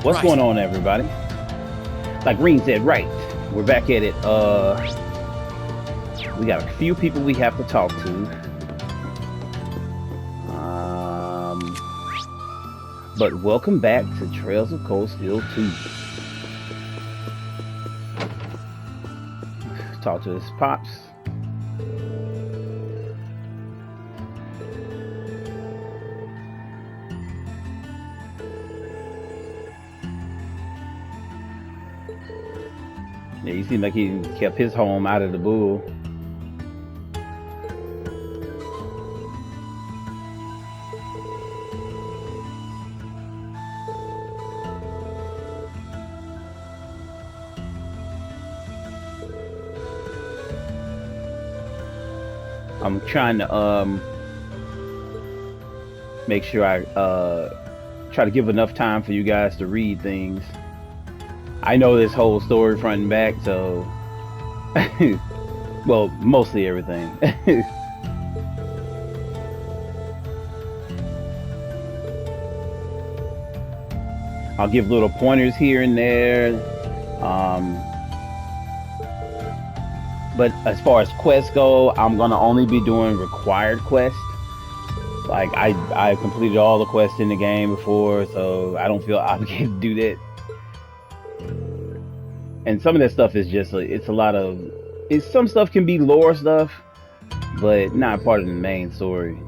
What's going on, everybody? Like Green said, right. We're back at it. We got a few people we have to talk to. But welcome back to Trails of Cold Steel 2. Talk to his pops. Yeah, he seemed like he kept his home out of the bull. I'm trying to make sure I try to give enough time for you guys to read things. I know this whole story front and back, so well, mostly everything. I'll give little pointers here and there. But as far as quests go, I'm gonna only be doing required quests. Like I completed all the quests in the game before, so I don't feel obligated to do that. And some of that stuff is just it's a lot of some stuff can be lore stuff, but not part of the main story.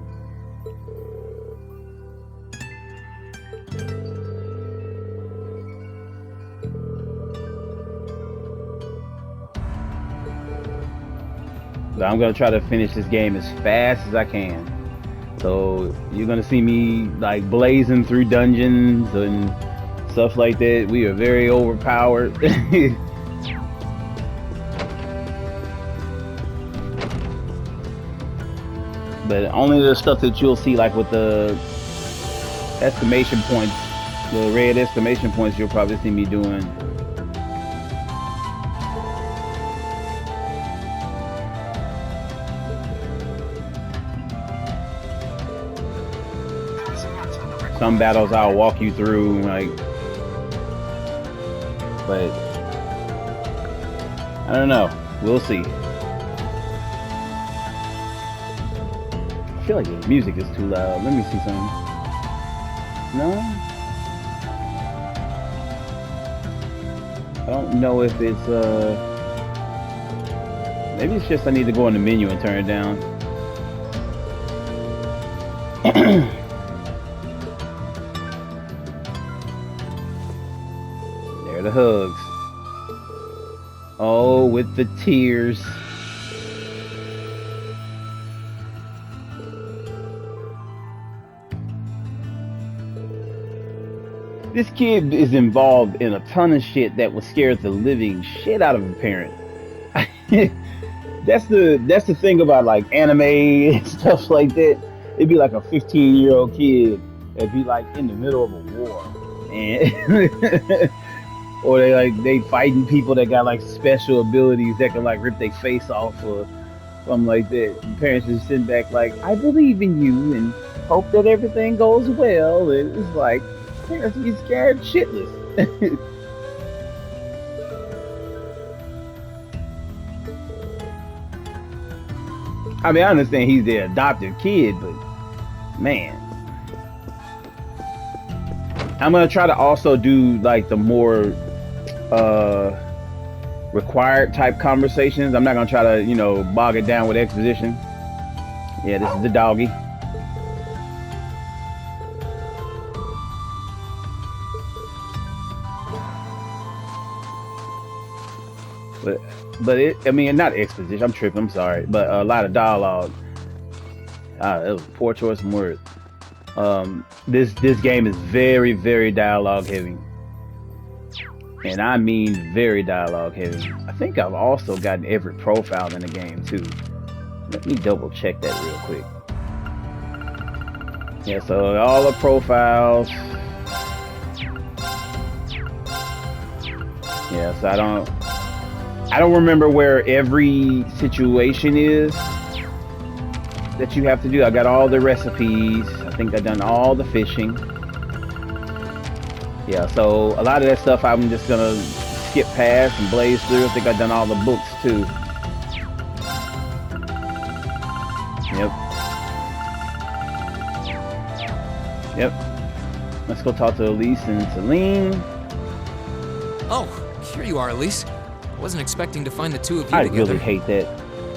So I'm gonna try to finish this game as fast as I can. So you're gonna see me like blazing through dungeons and stuff like that. We are very overpowered. But only the stuff that you'll see, like with the exclamation points, the red exclamation points, you'll probably see me doing. Some battles I'll walk you through, like, but I don't know. We'll see. I feel like the music is too loud. Let me see something. No? I don't know if it's maybe it's just I need to go in the menu and turn it down. There are the hugs. Oh, with the tears. This kid is involved in a ton of shit that would scare the living shit out of a parent. That's the thing about like anime and stuff like that. It'd be like a 15-year-old kid that'd be like in the middle of a war, and or they fighting people that got like special abilities that can like rip their face off or something like that. And parents just sitting back like, I believe in you and hope that everything goes well. And it's like, parents be scared shitless. I mean, I understand he's their adopted kid, but man, I'm gonna try to also do like the more required type conversations. I'm not gonna try to, bog it down with exposition. Yeah, this is the doggy. But I mean, not exposition. I'm tripping. I'm sorry, but a lot of dialogue. That was a poor choice of words. This game is very, very dialogue heavy, and I mean very dialogue heavy. I think I've also gotten every profile in the game too. Let me double check that real quick. Yeah, so all the profiles. Yeah, so I don't remember where every situation is that you have to do. I got all the recipes. I think I've done all the fishing. Yeah, so a lot of that stuff I'm just gonna skip past and blaze through. I think I've done all the books too. Yep. Yep. Let's go talk to Elise and Celine. Oh, here you are, Elise. I wasn't expecting to find the two of you I together. really hate that.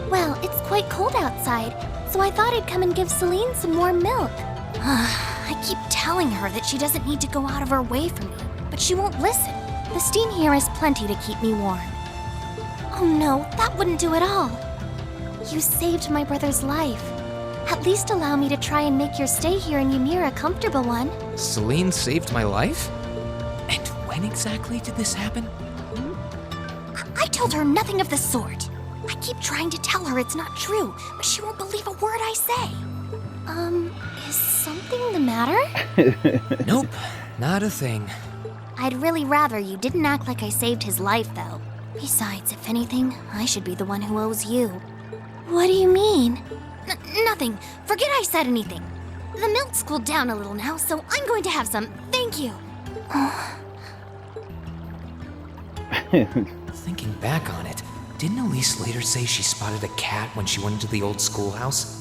Well, it's quite cold outside, so I thought I'd come and give Celine some warm milk. I keep telling her that she doesn't need to go out of her way for me, but she won't listen. The steam here is plenty to keep me warm. Oh no, that wouldn't do at all. You saved my brother's life. At least allow me to try and make your stay here in Ymir a comfortable one. Celine saved my life? And when exactly did this happen? I told her nothing of the sort. I keep trying to tell her it's not true, but she won't believe a word I say. Is something the matter? Nope, not a thing. I'd really rather you didn't act like I saved his life, though. Besides, if anything, I should be the one who owes you. What do you mean? Nothing. Forget I said anything. The milk's cooled down a little now, so I'm going to have some. Thank you. Thinking back on it, didn't Elise later say she spotted a cat when she went into the old schoolhouse?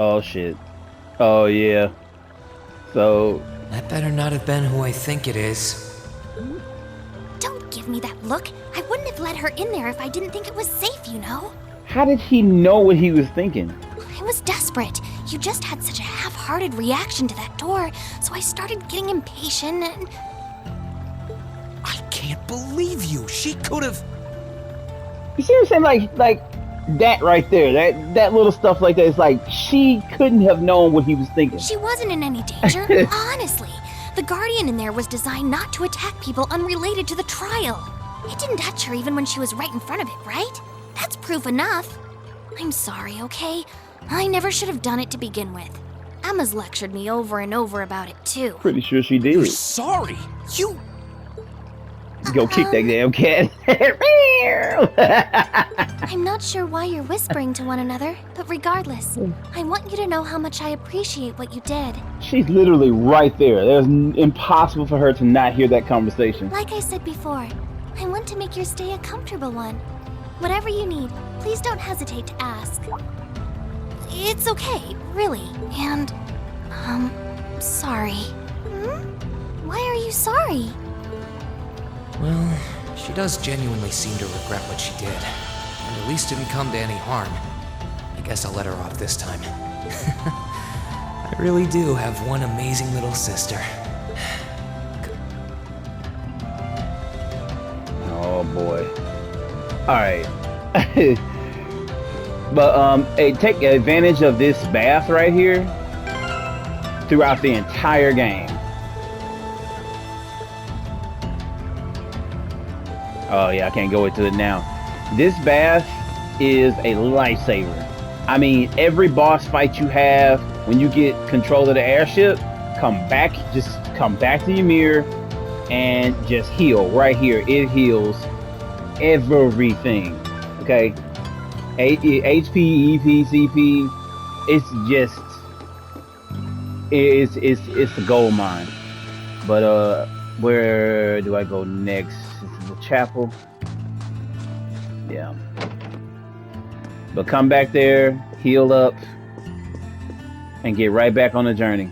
Oh shit. Oh yeah. So That better not have been who I think it is. Don't give me that look. I wouldn't have let her in there if I didn't think it was safe, you know? how did he know what he was thinking? I was desperate. You just had such a half-hearted reaction to that door, so I started getting impatient and... I can't believe you! She could've... You see what I'm saying? Like that right there, that little stuff like that. It's like she couldn't have known what he was thinking. She wasn't in any danger, honestly. The Guardian in there was designed not to attack people unrelated to the trial. It didn't touch her even when she was right in front of it, right? That's proof enough. I'm sorry, okay? I never should have done it to begin with. Emma's lectured me over and over about it, too. Pretty sure she did. You're sorry! You... Go kick that damn cat. I'm not sure why you're whispering to one another, but regardless, I want you to know how much I appreciate what you did. She's literally right there. There's impossible for her to not hear that conversation. Like I said before, I want to make your stay a comfortable one. Whatever you need, please don't hesitate to ask. It's okay, really, and, sorry. Why are you sorry? Well, she does genuinely seem to regret what she did. And at least didn't come to any harm. I guess I'll let her off this time. I really do have one amazing little sister. Oh boy. Alright. But hey, take advantage of this bath right here throughout the entire game. Oh yeah, I can't go into it now. This bath is a lifesaver. I mean, every boss fight you have, when you get control of the airship, just come back to Ymir and just heal right here. It heals everything. Okay, HP, EP, CP. It's the gold mine. But where do I go next? The chapel. Yeah. But come back there, heal up, and get right back on the journey.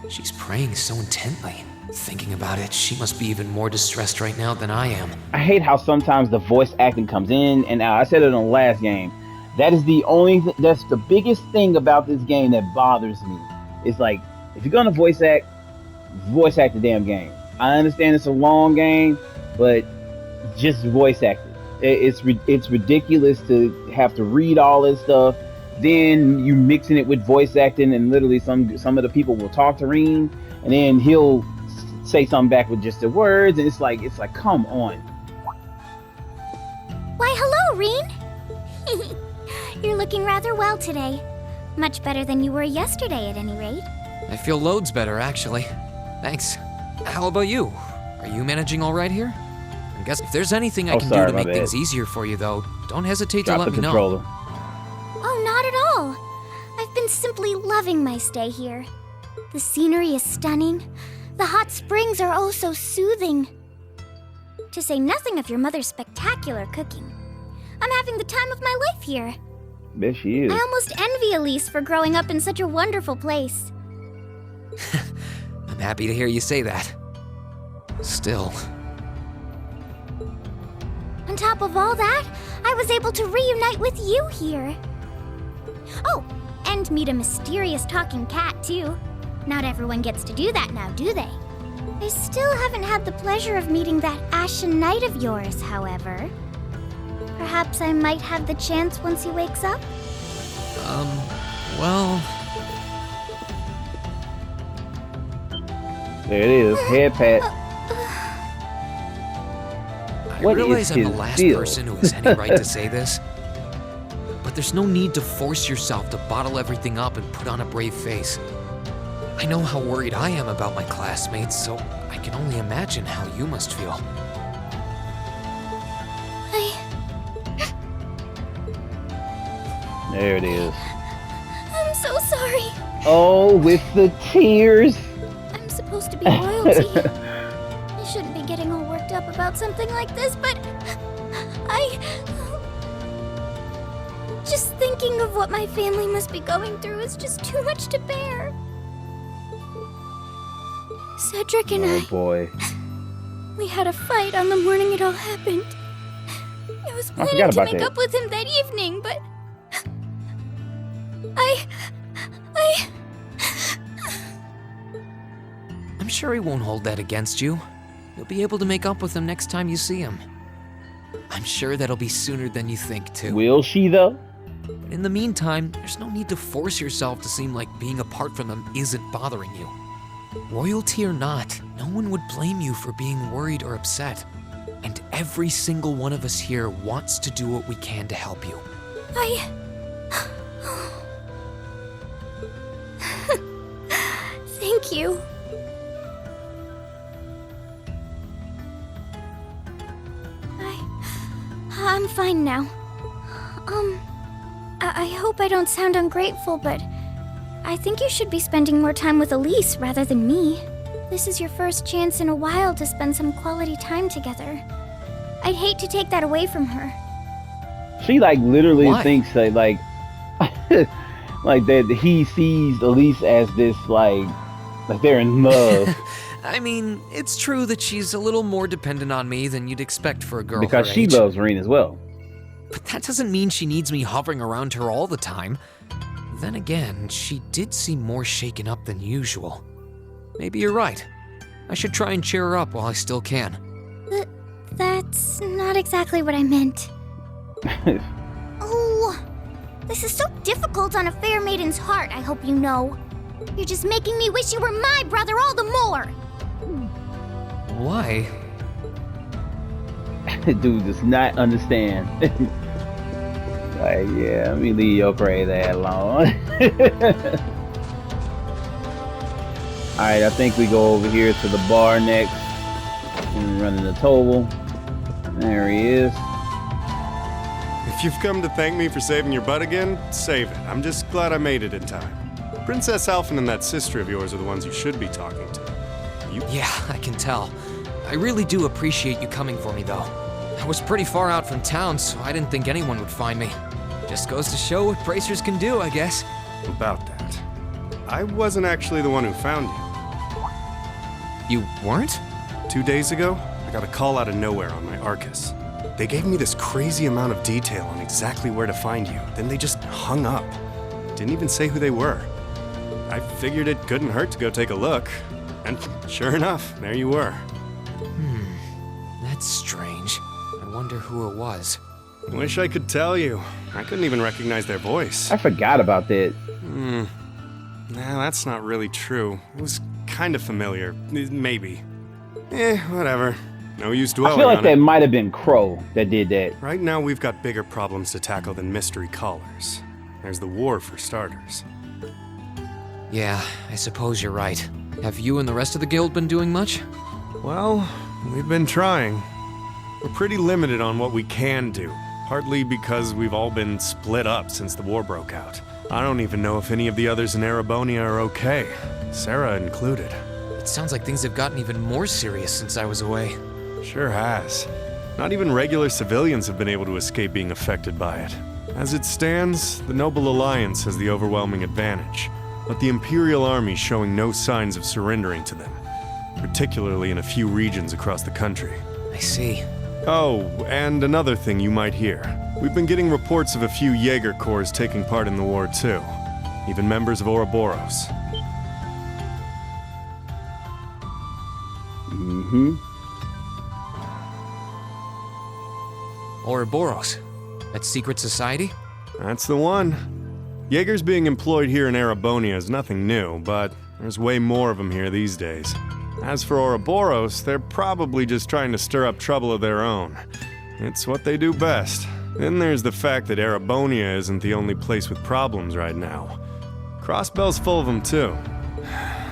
She's praying so intently. Thinking about it, she must be even more distressed right now than I am. I hate how sometimes the voice acting comes in and out. I said it in the last game. That is the only that's the biggest thing about this game that bothers me. It's like, if you're gonna voice act the damn game. I understand it's a long game, but just voice act it. It's ridiculous to have to read all this stuff. Then you mixing it with voice acting, and literally some of the people will talk to Reen, and then he'll say something back with just the words, and it's like come on. Why, hello, Reen. You're looking rather well today. Much better than you were yesterday, at any rate. I feel loads better, actually. Thanks. How about you? Are you managing all right here? I guess if there's anything I can do to make things easier for you, though, don't hesitate to let me know. Oh, not at all. I've been simply loving my stay here. The scenery is stunning. The hot springs are oh so soothing. To say nothing of your mother's spectacular cooking. I'm having the time of my life here. Bet she is. I almost envy Elise for growing up in such a wonderful place. I'm happy to hear you say that. Still. On top of all that, I was able to reunite with you here. Oh, and meet a mysterious talking cat, too. Not everyone gets to do that now, do they? I still haven't had the pleasure of meeting that Ashen Knight of yours, however. Perhaps I might have the chance once he wakes up? Well... There it is, head pat. I What realize is I'm the his last deal? person who has any right to say this, but there's no need to force yourself to bottle everything up and put on a brave face. I know how worried I am about my classmates, so I can only imagine how you must feel. There it is. I'm so sorry. Oh, with the tears. I'm supposed to be royalty. I shouldn't be getting all worked up about something like this, but just thinking of what my family must be going through is just too much to bear. Cedric and Oh boy. we had a fight on the morning it all happened. I was planning forgot to about make that. up with him that evening, but I'm sure he won't hold that against you. You'll be able to make up with him next time you see him. I'm sure that'll be sooner than you think, too. Will she though? But in the meantime, there's no need to force yourself to seem like being apart from them isn't bothering you. Royalty or not, no one would blame you for being worried or upset. And every single one of us here wants to do what we can to help you. Thank you. I'm fine now. I hope I don't sound ungrateful, but I think you should be spending more time with Elise rather than me. This is your first chance in a while to spend some quality time together. I'd hate to take that away from her. She like literally Why? thinks that like like that he sees Elise as this like they're in love I mean, it's true that she's a little more dependent on me than you'd expect for a girl because her she age. loves Reen as well. But that doesn't mean she needs me hovering around her all the time. Then again, she did seem more shaken up than usual. Maybe you're right. I should try and cheer her up while I still can. That's not exactly what I meant. Oh, this is so difficult on a fair maiden's heart, I hope you know. You're just making me wish you were my brother all the more. Why? Dude does not understand. Like, yeah, let me leave your crazy ass alone. Alright, I think we go over here to the bar next. And running the table. There he is. If you've come to thank me for saving your butt again, save it. I'm just glad I made it in time. Princess Alphen and that sister of yours are the ones you should be talking to. Yeah, I can tell. I really do appreciate you coming for me, though. I was pretty far out from town, so I didn't think anyone would find me. Just goes to show what bracers can do, I guess. About that. I wasn't actually the one who found you. You weren't? 2 days ago, I got a call out of nowhere on my Arcus. They gave me this crazy amount of detail on exactly where to find you, then they just hung up. Didn't even say who they were. I figured it couldn't hurt to go take a look. And sure enough, there you were. That's strange. I wonder who it was. Wish I could tell you. I couldn't even recognize their voice. I forgot about that. Nah, that's not really true. It was kind of familiar. Maybe. Whatever. No use I dwelling feel like on that it. might have been Crow that did that. Right now, we've got bigger problems to tackle than mystery callers. There's the war, for starters. Yeah, I suppose you're right. Have you and the rest of the guild been doing much? Well, we've been trying. We're pretty limited on what we can do, partly because we've all been split up since the war broke out. I don't even know if any of the others in Erebonia are okay, Sarah included. It sounds like things have gotten even more serious since I was away. Sure has. Not even regular civilians have been able to escape being affected by it. As it stands, the Noble Alliance has the overwhelming advantage, but the Imperial Army's showing no signs of surrendering to them, particularly in a few regions across the country. I see. Oh, and another thing you might hear. We've been getting reports of a few Jaeger Corps taking part in the war too. Even members of Ouroboros. Mm-hmm. Ouroboros. That secret society? That's the one. Jaegers being employed here in Erebonia is nothing new, but there's way more of them here these days. As for Ouroboros, they're probably just trying to stir up trouble of their own. It's what they do best. Then there's the fact that Erebonia isn't the only place with problems right now. Crossbell's full of them too.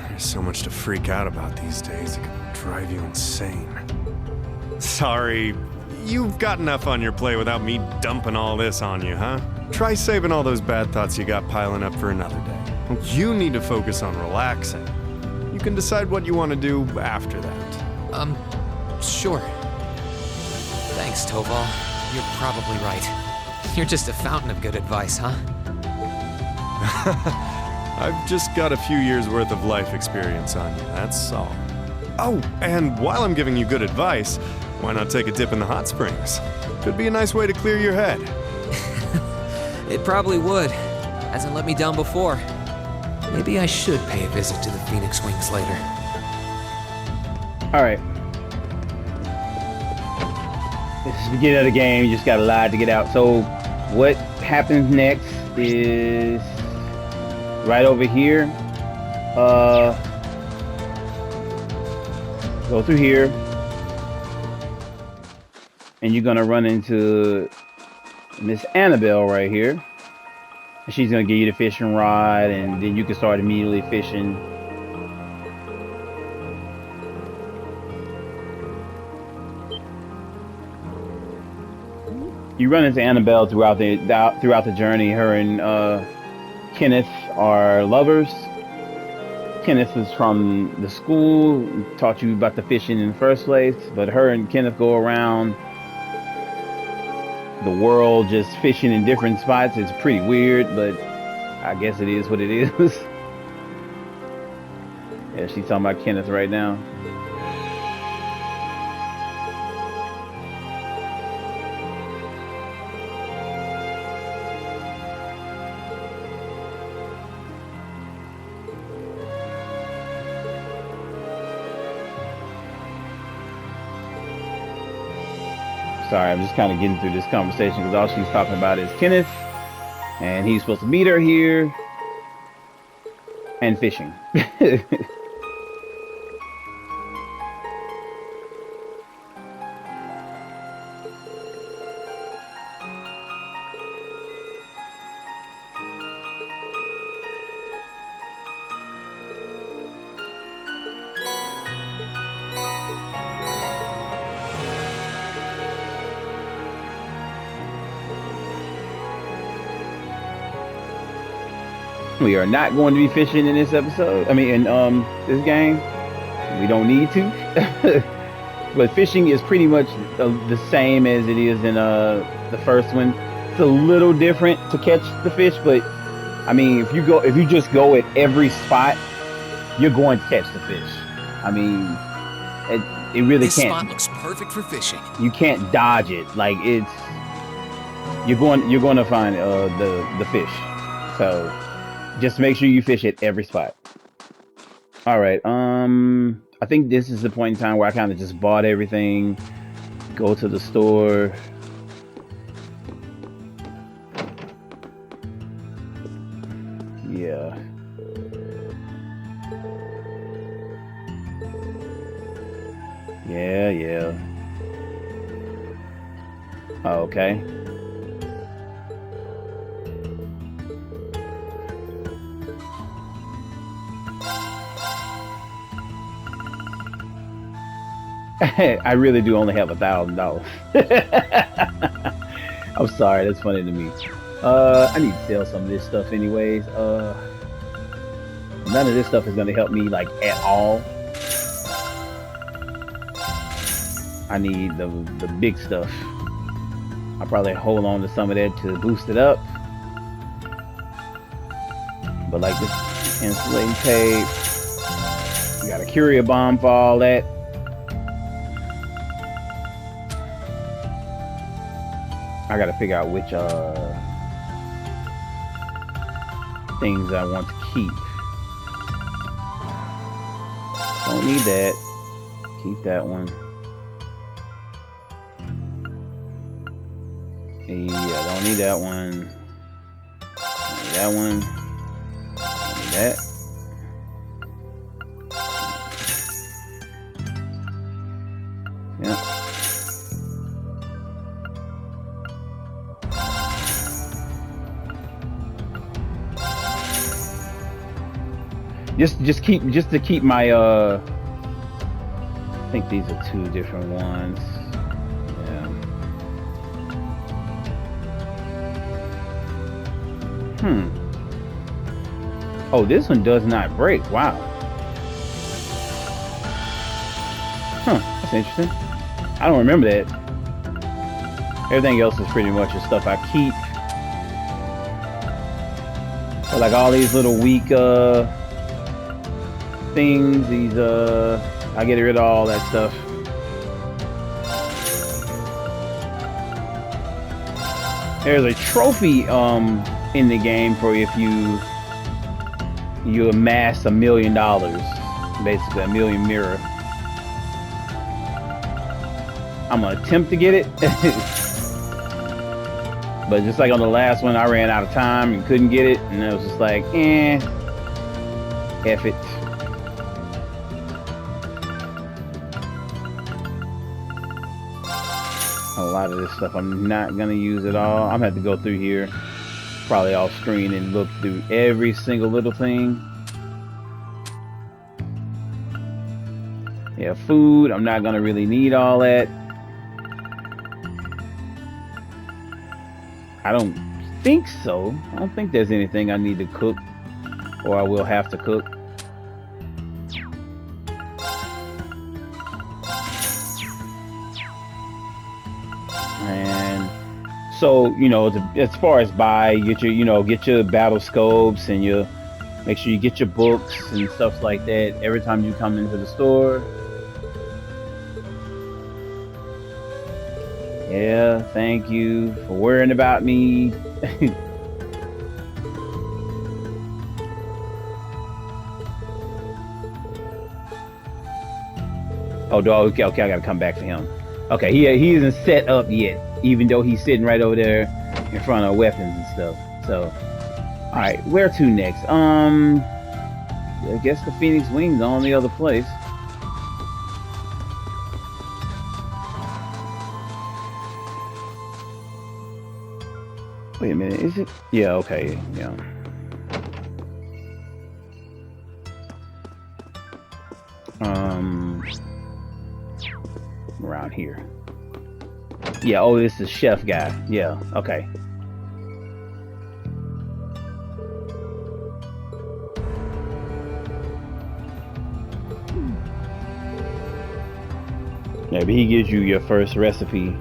There's so much to freak out about these days, it can drive you insane. Sorry, you've got enough on your plate without me dumping all this on you, huh? Try saving all those bad thoughts you got piling up for another day. You need to focus on relaxing. You can decide what you want to do after that. Sure. Thanks, Toval. You're probably right. You're just a fountain of good advice, huh? I've just got a few years worth of life experience on you, that's all. Oh, and while I'm giving you good advice, why not take a dip in the hot springs? Could be a nice way to clear your head. It probably would. Hasn't let me down before. Maybe I should pay a visit to the Phoenix Wings later. Alright. This is the beginning of the game. You just got a lot to get out. So, what happens next is right over here. Go through here. And you're gonna run into Miss Annabelle right here. And she's gonna give you the fishing rod, and then you can start immediately fishing. You run into Annabelle throughout the journey. Her and Kenneth are lovers. Kenneth is from the school, taught you about the fishing in the first place, but her and Kenneth go around the world just fishing in different spots. It's pretty weird, but I guess it is what it is. Yeah, she's talking about Kenneth right now. Sorry, I'm just kind of getting through this conversation because all she's talking about is Kenneth, and he's supposed to meet her here, and fishing. We are not going to be fishing in this episode. I mean, in this game, we don't need to. But fishing is pretty much the same as it is in the first one. It's a little different to catch the fish, but I mean, if you just go at every spot, you're going to catch the fish. I mean, it really this can't. This spot looks perfect for fishing. You can't dodge it. Like you're going to find the fish. So. Just make sure you fish at every spot. All right. I think this is the point in time where I kind of just bought everything. Go to the store. Yeah. Yeah. Okay. I really do only have $1,000. I'm sorry, that's funny to me. I need to sell some of this stuff anyways. None of this stuff is gonna help me like at all. I need the big stuff. I'll probably hold on to some of that to boost it up. But like this insulating tape, you got a courier bomb for all that. I gotta figure out which things I want to keep. Don't need that. Keep that one. Yeah, don't need that one. Don't need that one. Don't need that. Yeah. Just to keep my I think these are two different ones. Yeah. Oh, this one does not break. Wow. That's interesting. I don't remember that. Everything else is pretty much the stuff I keep. But like all these little weak things, these I get rid of all that stuff. There's a trophy in the game for if you amass $1 million, basically $1 million mirror. I'm gonna attempt to get it. But just like on the last one, I ran out of time and couldn't get it, and I was just like, F it. A lot of this stuff I'm not gonna use at all. I'm gonna have to go through here, probably off screen, and look through every single little thing. Yeah, food, I'm not gonna really need all that. I don't think so. I don't think there's anything I need to cook, or I will have to cook. And so, you know, as far as get your battle scopes, and make sure you get your books and stuff like that every time you come into the store. Yeah, thank you for worrying about me. Oh, dog. Okay, I gotta come back to him. Okay, he isn't set up yet, even though he's sitting right over there in front of weapons and stuff. So, all right, where to next? I guess the Phoenix Wing's the only other place. Wait a minute, is it? Yeah, okay, yeah. Around here. Yeah, oh, this is chef guy. Yeah, okay. Yeah, but he gives you your first recipe.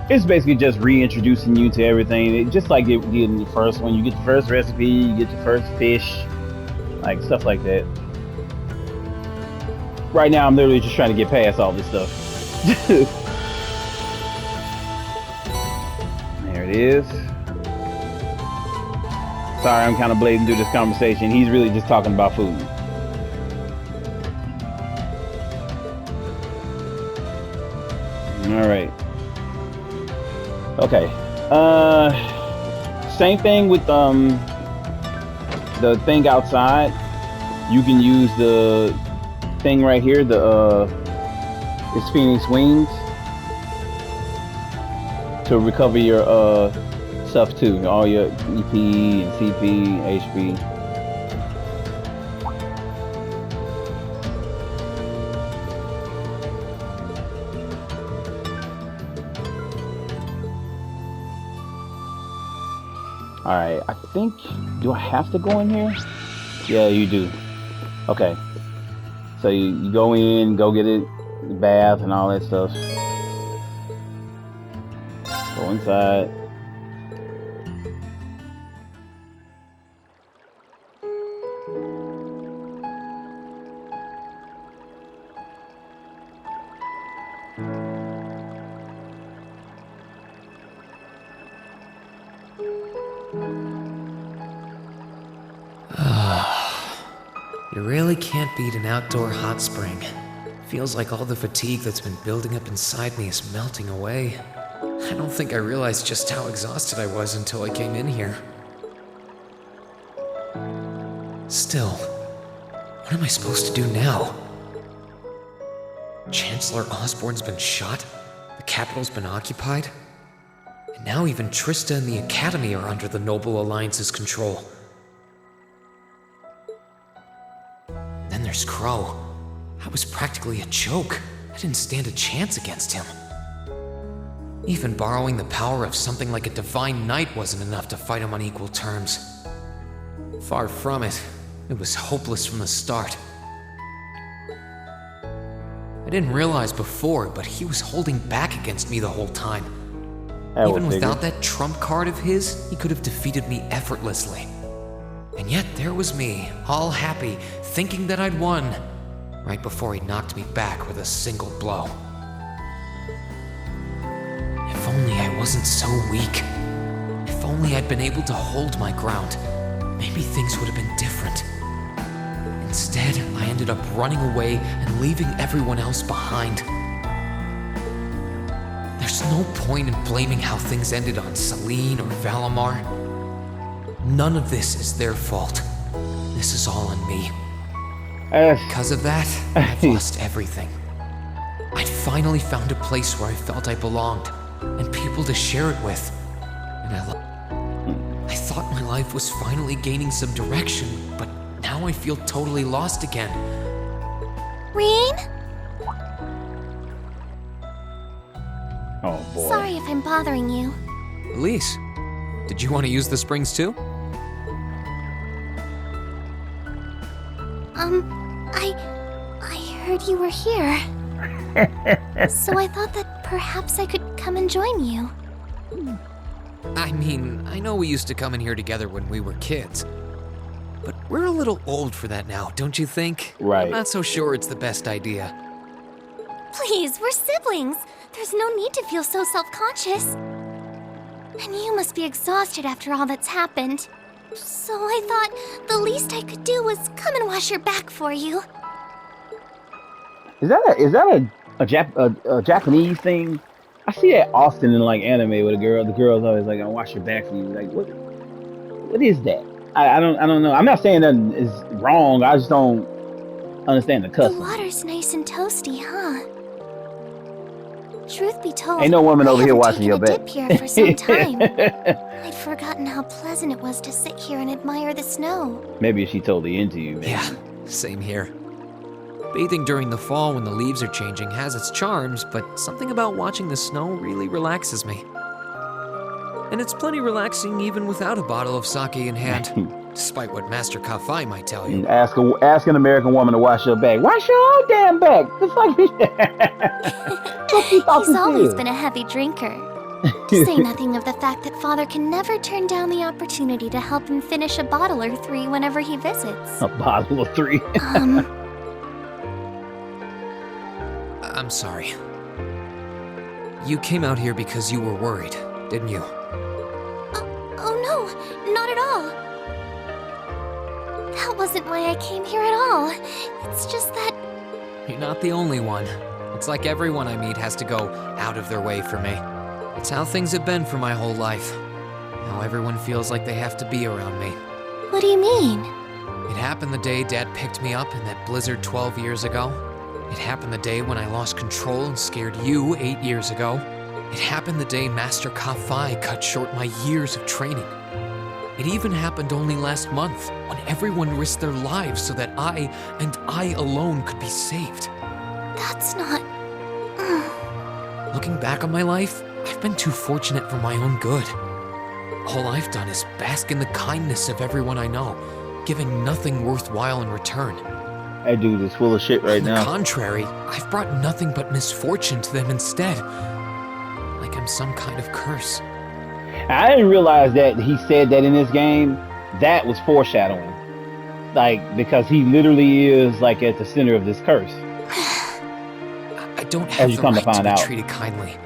It's basically just reintroducing you to everything. Just like it did in the first one. You get your first recipe, you get your first fish, like stuff like that. Right now, I'm literally just trying to get past all this stuff. There it is. Sorry, I'm kind of blading through this conversation. He's really just talking about food. All right. Okay. Same thing with the thing outside. You can use the thing right here. It's Phoenix Wings to recover your stuff too. All your EP and CP, HP. Alright, I think... Do I have to go in here? Yeah, you do. Okay. So you go in, go get it, bath and all that stuff. Go inside. You really can't beat an outdoor hot spring. Feels like all the fatigue that's been building up inside me is melting away. I don't think I realized just how exhausted I was until I came in here. Still, what am I supposed to do now? Chancellor Osborne's been shot, the capital's been occupied, and now even Trista and the Academy are under the Noble Alliance's control. Then there's Crow. I was practically a joke. I didn't stand a chance against him. Even borrowing the power of something like a divine knight wasn't enough to fight him on equal terms. Far from it. It was hopeless from the start. I didn't realize before, but he was holding back against me the whole time. Even without that trump card of his, he could have defeated me effortlessly. And yet there was me, all happy, thinking that I'd won, right before he knocked me back with a single blow. If only I wasn't so weak. If only I'd been able to hold my ground, maybe things would have been different. Instead, I ended up running away and leaving everyone else behind. There's no point in blaming how things ended on Celine or Valimar. None of this is their fault. This is all on me. Because of that, I've lost everything. I'd finally found a place where I felt I belonged, and people to share it with. And I thought my life was finally gaining some direction, but now I feel totally lost again. Reen? Oh boy. Sorry if I'm bothering you. Elise, did you want to use the springs too? I heard you were here. So I thought that perhaps I could come and join you. I mean, I know we used to come in here together when we were kids. But we're a little old for that now, don't you think? Right. I'm not so sure it's the best idea. Please, we're siblings. There's no need to feel so self-conscious. And you must be exhausted after all that's happened. So I thought the least I could do was come and wash your back for you. Is that a Japanese thing? I see that often in like anime where the girl's always like, "I'll wash your back for you." Like, what is that? I don't know. I'm not saying that is wrong. I just don't understand the The custom. water's nice and toasty, huh? Truth be told, Ain't no woman over I here haven't washing taken your a back. dip here for some time. I'd forgotten how pleasant it was to sit here and admire the snow. Maybe she's totally into you, man. Yeah, same here. Bathing during the fall when the leaves are changing has its charms, but something about watching the snow really relaxes me. And it's plenty relaxing even without a bottle of sake in hand, despite what Master Kafai might tell you. Ask an American woman to wash your back. Wash your own damn back. The fuck is What you thought He's this always is? been a heavy drinker. To say nothing of the fact that Father can never turn down the opportunity to help him finish a bottle or three whenever he visits. A bottle of 3. I'm sorry. You came out here because you were worried, didn't you? Oh no, not at all. That wasn't why I came here at all. It's just that... You're not the only one. It's like everyone I meet has to go out of their way for me. It's how things have been for my whole life. How everyone feels like they have to be around me. What do you mean? It happened the day Dad picked me up in that blizzard 12 years ago. It happened the day when I lost control and scared you 8 years ago. It happened the day Master Kafai cut short my years of training. It even happened only last month, when everyone risked their lives so that I, and I alone, could be saved. That's not... Looking back on my life, I've been too fortunate for my own good. All I've done is bask in the kindness of everyone I know, giving nothing worthwhile in return. That dude is full of shit right On the now. contrary, I've brought nothing but misfortune to them instead. Like I'm some kind of curse. I didn't realize that he said that in this game. That was foreshadowing. Like, because he literally is like at the center of this curse. I don't As have you the come to right to find be out. treated kindly.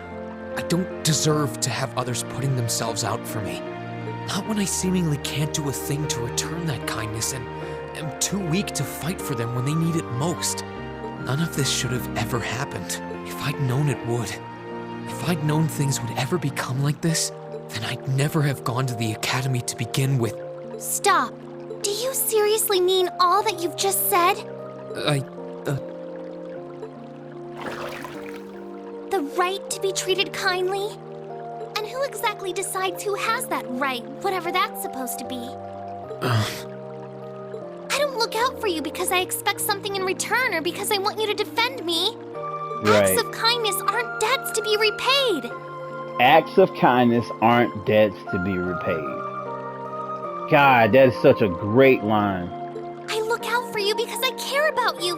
I don't deserve to have others putting themselves out for me. Not when I seemingly can't do a thing to return that kindness and am too weak to fight for them when they need it most. None of this should have ever happened. If I'd known it would. If I'd known things would ever become like this, then I'd never have gone to the academy to begin with. Stop. Do you seriously mean all that you've just said? The right to be treated kindly? And who exactly decides who has that right, whatever that's supposed to be? I don't look out for you because I expect something in return or because I want you to defend me. Right. Acts of kindness aren't debts to be repaid. Acts of kindness aren't debts to be repaid. God, that is such a great line. I look out for you because I care about you,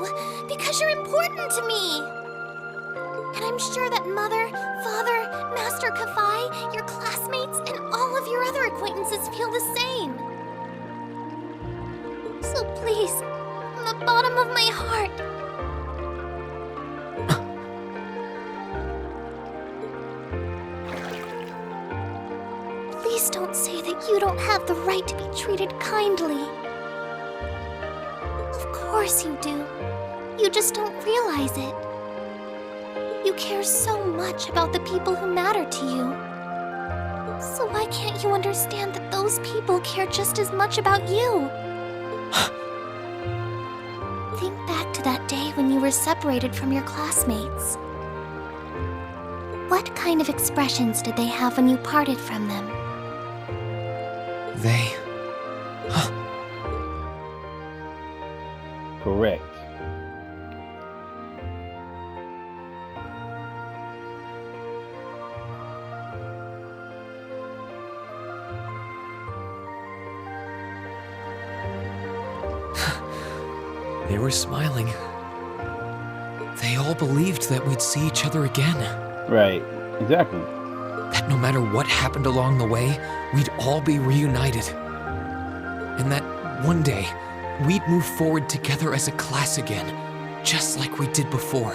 because you're important to me. And I'm sure that Mother, Father, Master Kafai, your classmates, and all of your other acquaintances feel the same. So please, from the bottom of my heart, please don't say that you don't have the right to be treated kindly. Of course you do. You just don't realize it. You care so much about the people who matter to you. So why can't you understand that those people care just as much about you? Think back to that day when you were separated from your classmates. What kind of expressions did they have when you parted from them? They... Correct. They were smiling. They all believed that we'd see each other again. Right. Exactly. That no matter what happened along the way, we'd all be reunited. And that one day, we'd move forward together as a class again, just like we did before.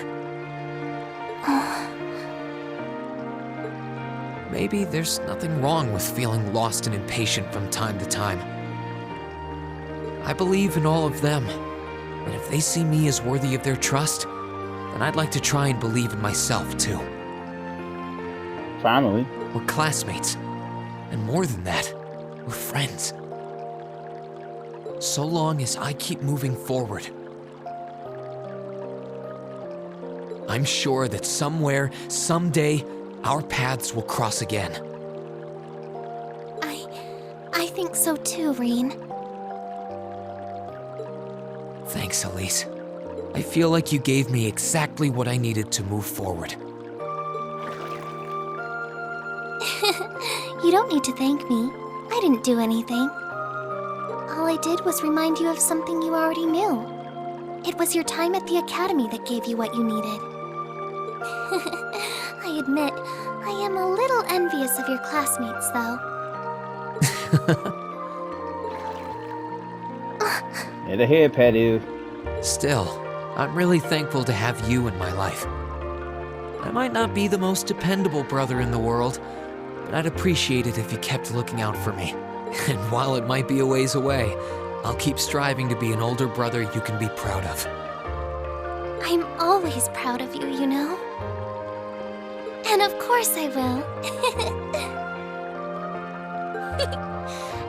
Maybe there's nothing wrong with feeling lost and impatient from time to time. I believe in all of them. And if they see me as worthy of their trust, then I'd like to try and believe in myself too. Finally. We're classmates. And more than that, we're friends. So long as I keep moving forward, I'm sure that somewhere, someday, our paths will cross again. I think so too, Reen. Thanks, Elise. I feel like you gave me exactly what I needed to move forward. You don't need to thank me. I didn't do anything. All I did was remind you of something you already knew. It was your time at the academy that gave you what you needed. I admit, I am a little envious of your classmates, though. Yeah, the head pat is. Still, I'm really thankful to have you in my life. I might not be the most dependable brother in the world, but I'd appreciate it if you kept looking out for me. And while it might be a ways away, I'll keep striving to be an older brother you can be proud of. I'm always proud of you, you know? And of course I will.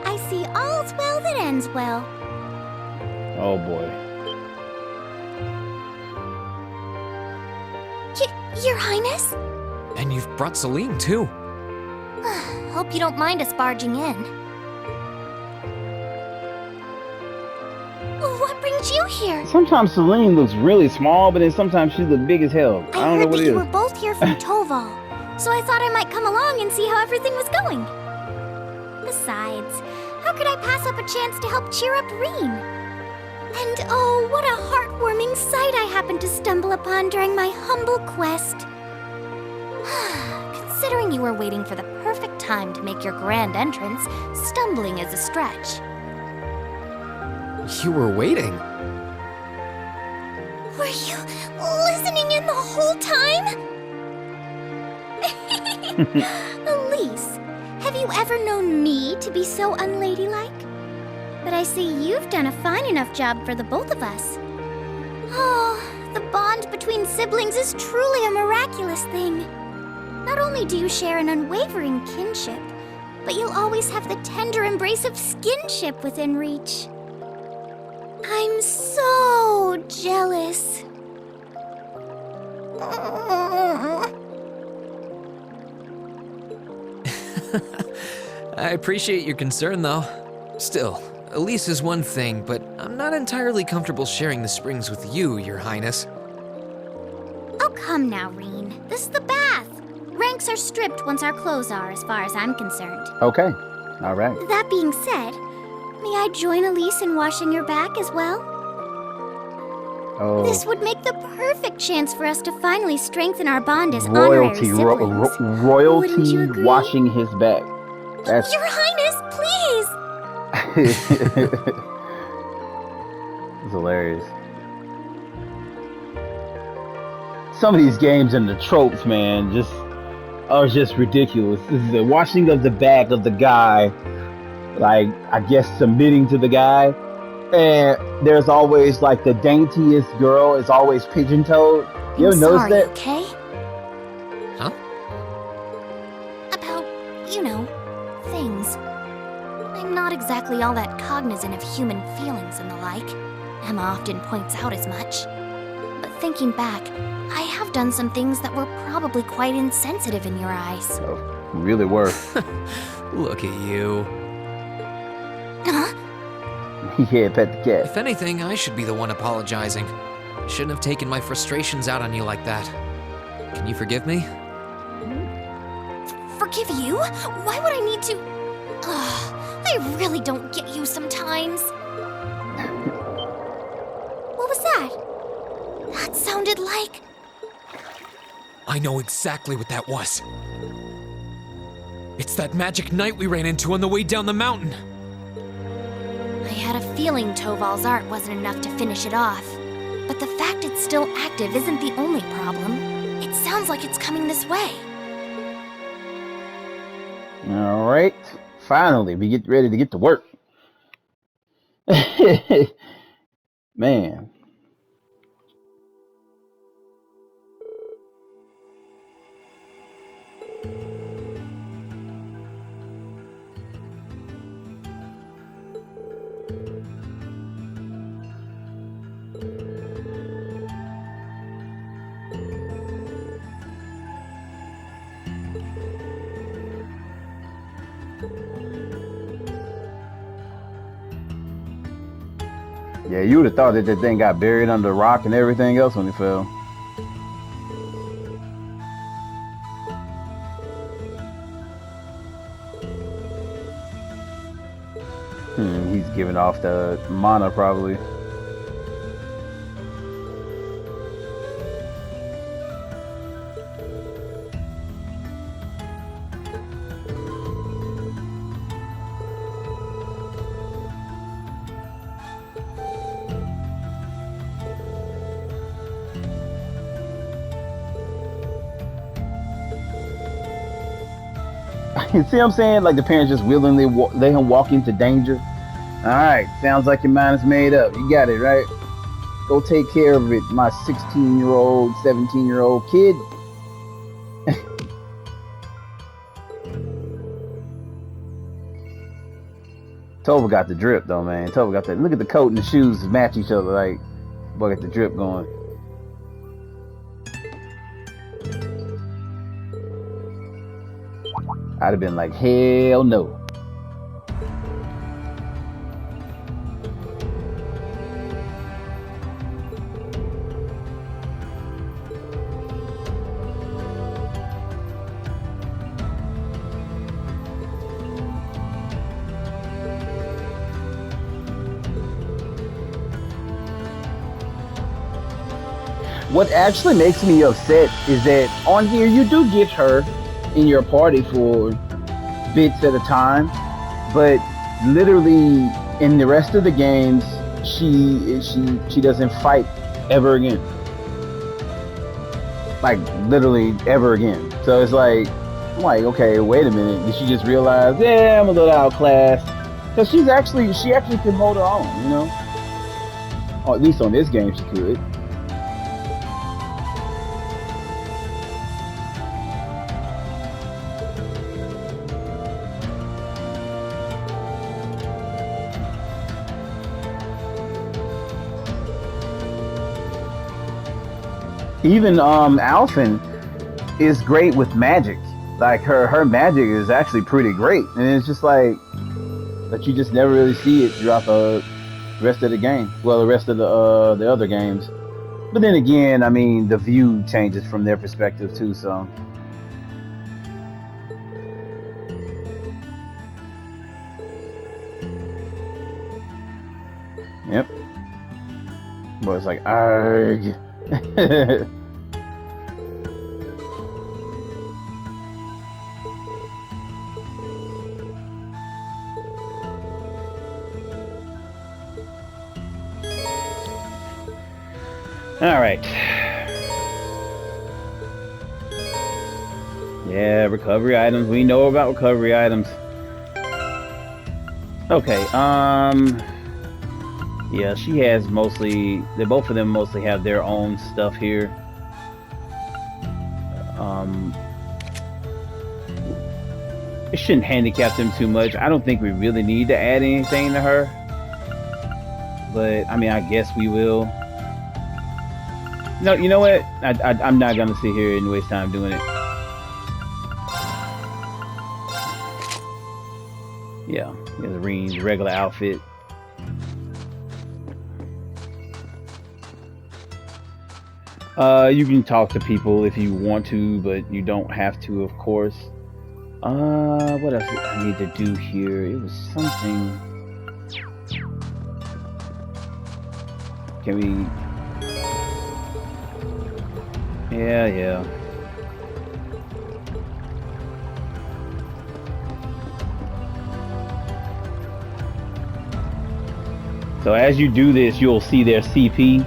I see all's well that ends well. Oh boy. Your Highness? And you've brought Celine, too. Hope you don't mind us barging in. What brings you here? Sometimes Celine looks really small, but then sometimes she's the big as hell. I don't know heard what that it you is. were both here from Toval, so I thought I might come along and see how everything was going. Besides, how could I pass up a chance to help cheer up Reen? And oh, what a heartwarming sight I happened to stumble upon during my humble quest. Considering you were waiting for the perfect time to make your grand entrance, stumbling is a stretch. You were waiting? Were you listening in the whole time? Elise, have you ever known me to be so unladylike? But I see you've done a fine enough job for the both of us. Oh, the bond between siblings is truly a miraculous thing. Not only do you share an unwavering kinship, but you'll always have the tender embrace of skinship within reach. I'm so jealous. I appreciate your concern, though. Still, Elise is one thing, but I'm not entirely comfortable sharing the springs with you, Your Highness. Oh, come now, Reen. This is the bath. Ranks are stripped once our clothes are, as far as I'm concerned. Okay. All right. That being said, may I join Elise in washing your back as well? Oh. This would make the perfect chance for us to finally strengthen our bond as honorary siblings. Wouldn't you Royalty agree? washing his back. That's Your Highness, please! it's hilarious. Some of these games and the tropes, man, are just ridiculous. This is the washing of the back of the guy, like, I guess submitting to the guy. And there's always, like, the daintiest girl is always pigeon-toed. You ever notice sorry, that? okay? Huh? About, things. I'm not exactly all that cognizant of human feelings and the like. Emma often points out as much. But thinking back, I have done some things that were probably quite insensitive in your eyes. Oh, really were. Look at you. Huh? Yeah, pet the cat. If anything, I should be the one apologizing. I shouldn't have taken my frustrations out on you like that. Can you forgive me? Forgive you? Why would I need to? Ugh, I really don't get you sometimes. What was that? That sounded like... I know exactly what that was. It's that magic knight we ran into on the way down the mountain. I had a feeling Toval's art wasn't enough to finish it off. But the fact it's still active isn't the only problem. It sounds like it's coming this way. All right. Finally, we get ready to get to work. Man. Yeah, you would have thought that that thing got buried under a rock and everything else when it fell. He's giving off the mana probably. You see what I'm saying? Like the parents just willingly let him walk into danger. Alright, sounds like your mind is made up. You got it, right? Go take care of it, my 16-year-old, 17-year-old kid. Tova got the drip though, man. Tova got that. Look at the coat and the shoes match each other. Like, boy, got the drip going. I'd have been like, hell no. What actually makes me upset is that on here you do get her in your party for bits at a time, but literally in the rest of the games, she doesn't fight ever again. Like literally ever again. So it's like, I'm like, okay, wait a minute. Did she just realize, yeah, I'm a little outclassed? Because she actually can hold her own, you know? Or at least on this game she could. Even Alphen is great with magic. Like her magic is actually pretty great, and it's just like, but you just never really see it throughout the rest of the game. Well, the rest of the other games. But then again, I mean, the view changes from their perspective too. So, yep. But it's like, argh. All right. Yeah, recovery items. We know about recovery items. Okay. Yeah, she has mostly. Both of them mostly have their own stuff here. It shouldn't handicap them too much. I don't think we really need to add anything to her. But I mean, I guess we will. No, you know what? I'm not gonna sit here and waste time doing it. Yeah, the Reen's regular outfit. You can talk to people if you want to, but you don't have to, of course. What else I need to do here? It was something. Can we? Yeah. So as you do this, you'll see their CP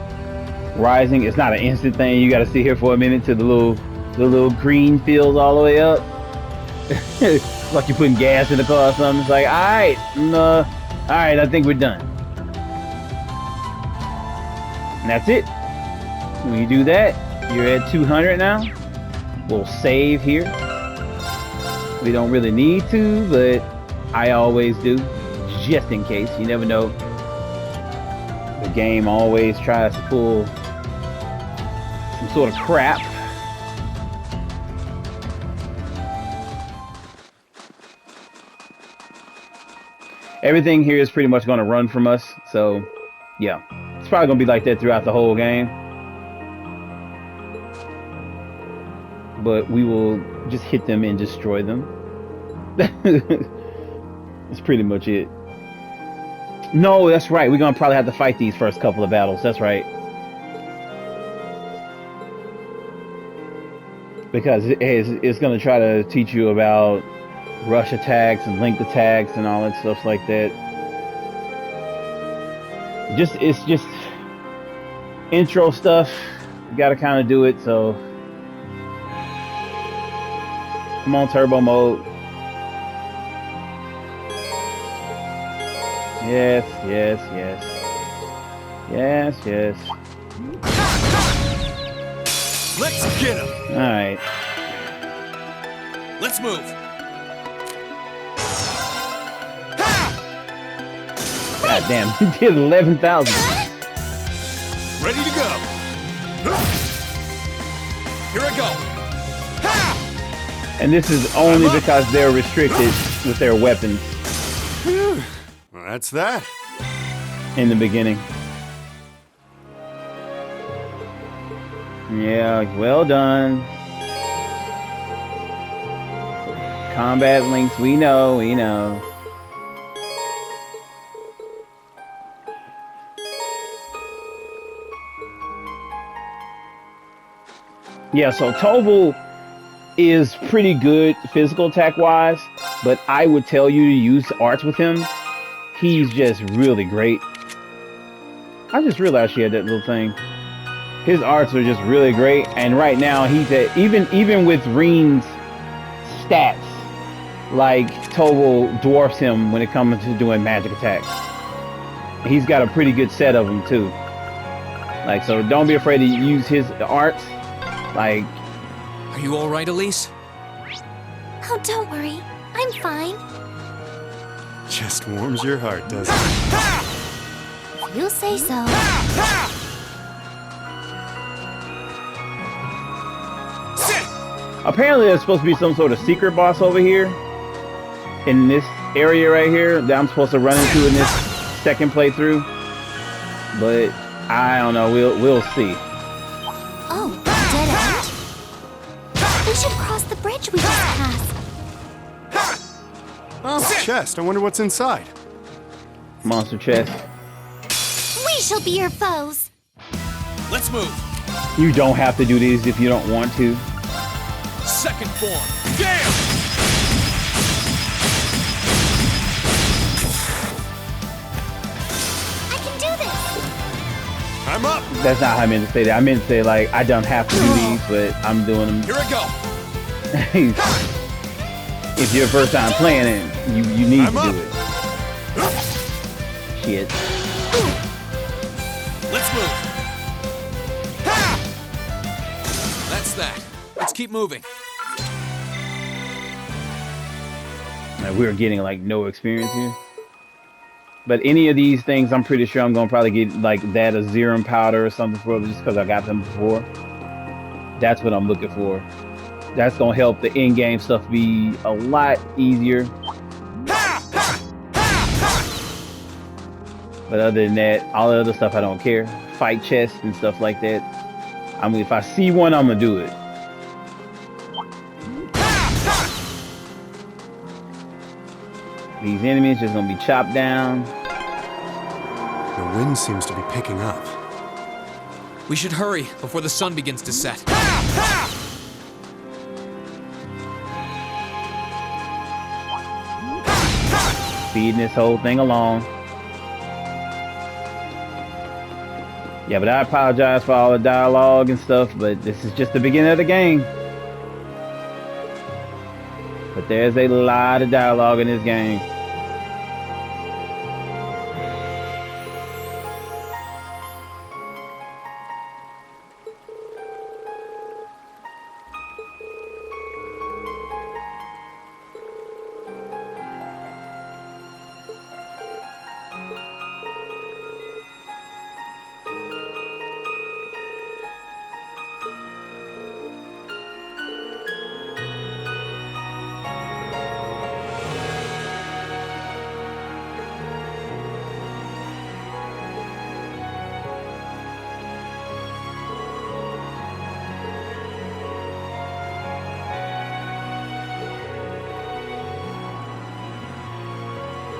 rising. It's not an instant thing. You got to sit here for a minute till the little green fills all the way up. Like you're putting gas in the car or something. It's like, all right, I think we're done. And that's it. When you do that, you're at 200 now. We'll save here. We don't really need to, but I always do, just in case. You never know. The game always tries to pull some sort of crap. Everything here is pretty much going to run from us, so yeah. It's probably going to be like that throughout the whole game. But we will just hit them and destroy them. That's pretty much it. No, that's right. We're going to probably have to fight these first couple of battles. That's right. Because it's going to try to teach you about rush attacks and linked attacks and all that stuff like that. It's just intro stuff. You got to kind of do it, so come on, turbo mode. Yes. Let's get him. All right. Let's move. God damn, he did 11,000. Ready to go. Here I go. And this is only because they're restricted with their weapons. Well, that's that. In the beginning. Yeah, well done. Combat links, we know. Yeah, so Toval is pretty good physical attack wise, but I would tell you to use arts with him. He's just really great. I just realized she had that little thing. His arts are just really great, and right now he's at even with Reen's stats, like Toval dwarfs him when it comes to doing magic attacks. He's got a pretty good set of them too. Like, so don't be afraid to use his arts. Like, Are you alright, Elise? Oh, don't worry. I'm fine. Just warms your heart, doesn't it? If you say so. apparently there's supposed to be some sort of secret boss over here in this area right here that I'm supposed to run into in this second playthrough. But I don't know. We'll see. Oh, dead end? We should cross the bridge we just passed. Oh, chest. I wonder what's inside. Monster chest. We shall be your foes. Let's move. You don't have to do these if you don't want to. Second form. Damn! I can do this. I'm up. That's not how I meant to say that. I meant to say, like, I don't have to do these, but I'm doing them. Here I go. If you're first time playing it, you need I'm to up. do it. Shit. Let's move. That's that. Let's keep moving. Like, we're getting like no experience here. But any of these things, I'm pretty sure I'm gonna probably get like that, a Zerum powder or something for it, just because I got them before. That's what I'm looking for. That's gonna help the in-game stuff be a lot easier. But other than that, all the other stuff I don't care. Fight chests and stuff like that. I mean, if I see one, I'm gonna do it. These enemies just gonna be chopped down. The wind seems to be picking up. We should hurry before the sun begins to set. Speeding this whole thing along. Yeah, but I apologize for all the dialogue and stuff, but this is just the beginning of the game. But there's a lot of dialogue in this game.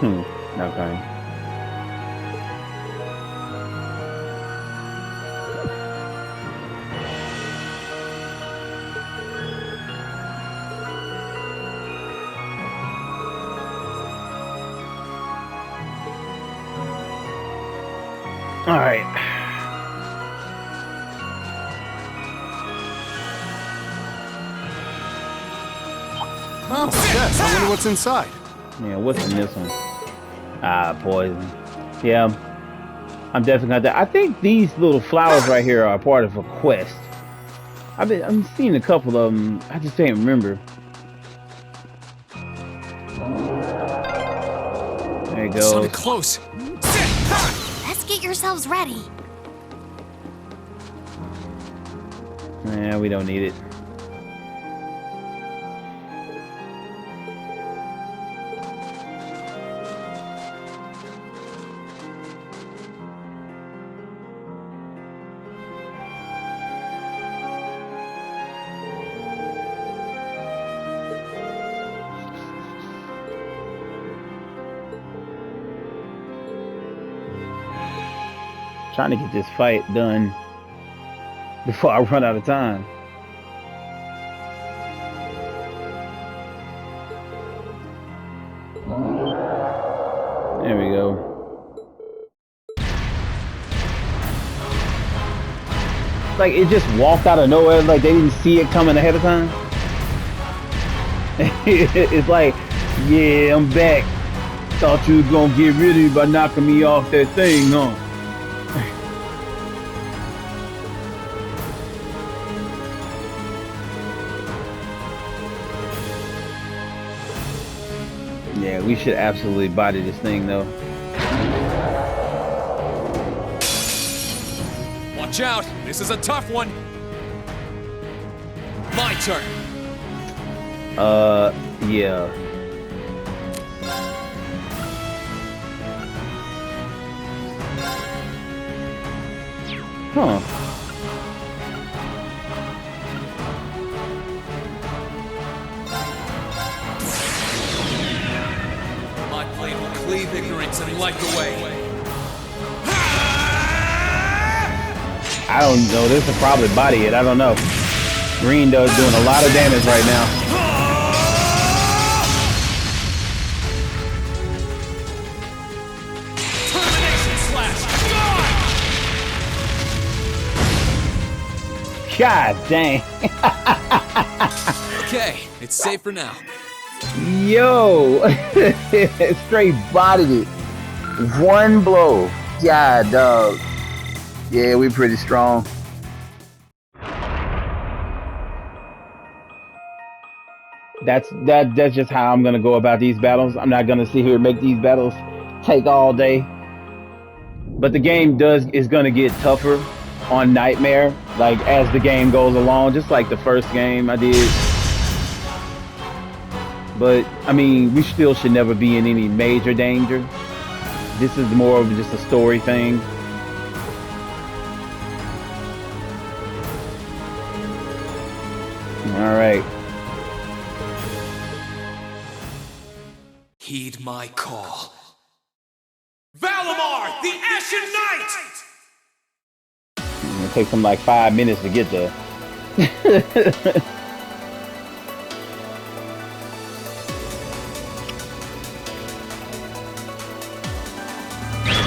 Okay. All right. Oh, chest. I wonder what's inside. Yeah, what's in this one? Ah, poison. Yeah, I'm definitely gonna. I think these little flowers right here are part of a quest. I'm seeing a couple of them. I just can't remember. There it goes. Sounded close. Let's get yourselves ready. Yeah, we don't need it. Trying to get this fight done before I run out of time. Like it just walked out of nowhere. Like they didn't see it coming ahead of time. It's like, yeah, I'm back. Thought you was gonna get rid of me by knocking me off that thing, huh? Yeah, we should absolutely body this thing though. Watch out! This is a tough one! My turn! Yeah. Huh. My blade will cleave ignorance and light the way. I don't know. This will probably body it. I don't know. Green does doing a lot of damage right now. Termination slash! God dang. Okay, it's safe for now. Yo. Straight bodied it. One blow. God, dog. Yeah, we pretty strong. That's just how I'm gonna go about these battles. I'm not gonna sit here and make these battles take all day. But the game is gonna get tougher on Nightmare, like as the game goes along, just like the first game I did. But I mean, we still should never be in any major danger. This is more of just a story thing. All right. Heed my call. Valimar, the Ashen Knight! It takes them like 5 minutes to get there.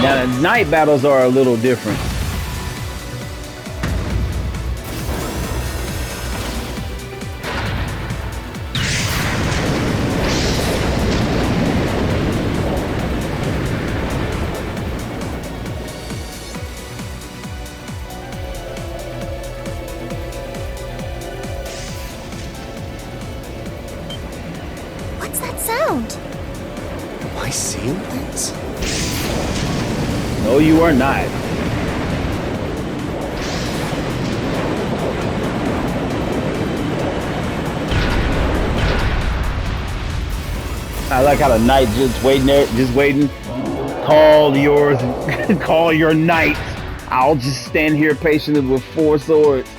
Now the night battles are a little different. What's that sound? Am I seeing things? No, you are not. I like how the knight just waiting there, just waiting. Call yours, call your knight. I'll just stand here patiently with 4 swords.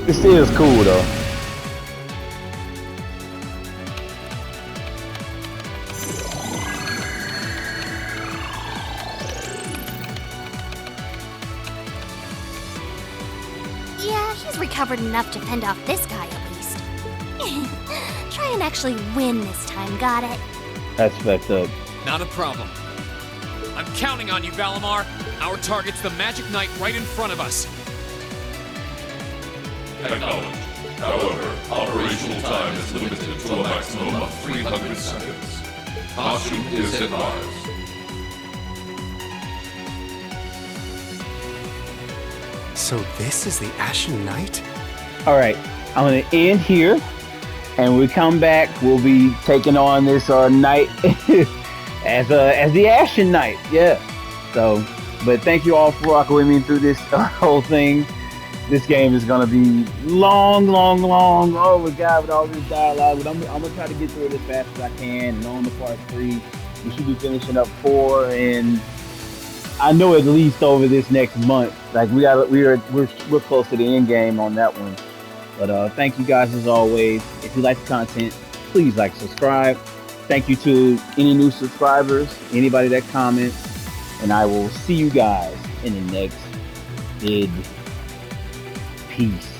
This is cool though. Yeah, he's recovered enough to fend off this guy at least. Try and actually win this time, got it? That's fucked up. Not a problem. I'm counting on you, Valimar. Our target's the Magic Knight right in front of us. Acknowledged. However, operational time is limited to a maximum of 300 seconds. Caution is advised. So this is the Ashen Knight? All right, I'm gonna end here, and when we come back, we'll be taking on this knight as the Ashen Knight. Yeah. So, but thank you all for rocking with me through this whole thing. This game is gonna be long. Oh my god, with all this dialogue. But I'm gonna try to get through it as fast as I can. And on the part 3, we should be finishing up 4, and I know at least over this next month. Like we're close to the end game on that one. But thank you guys as always. If you like the content, please like, subscribe. Thank you to any new subscribers, anybody that comments, and I will see you guys in the next vid. Peace.